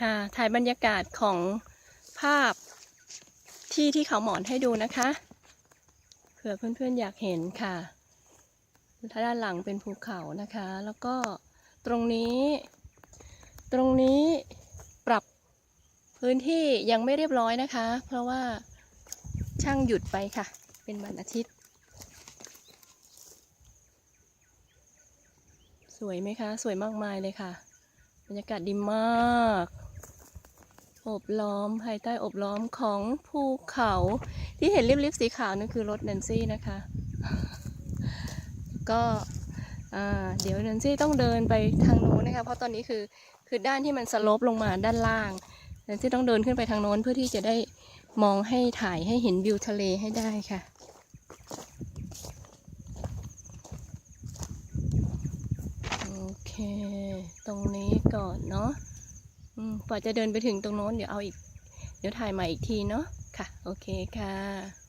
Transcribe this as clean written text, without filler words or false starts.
ค่ะถ่ายบรรยากาศของภาพที่เขาหมอนให้ดูนะคะเผื่อเพื่อนๆอยากเห็นค่ะด้านหลังเป็นภูเขานะคะแล้วก็ตรงนี้ปรับพื้นที่ยังไม่เรียบร้อยนะคะเพราะว่าช่างหยุดไปค่ะเป็นวันอาทิตย์สวยไหมคะสวยมากมายเลยค่ะบรรยากาศดีมากโอบล้อมภายใต้โอบล้อมของภูเขาที่เห็นริบๆสีขาวนั่นคือรถแนนซี่นะคะก็เดี๋ยวแนนซี่ต้องเดินไปทางโน้นนะคะเพราะตอนนี้คือด้านที่มันสโลปลงมาด้านล่างแนนซี่ต้องเดินขึ้นไปทางโน้นเพื่อที่จะได้มองให้ถ่ายให้เห็นวิวทะเลให้ได้ค่ะโอเคตรงนี้ก่อนเนาะกว่าจะเดินไปถึงตรงโน้นเดี๋ยวถ่ายใหม่อีกทีเนาะค่ะโอเคค่ะ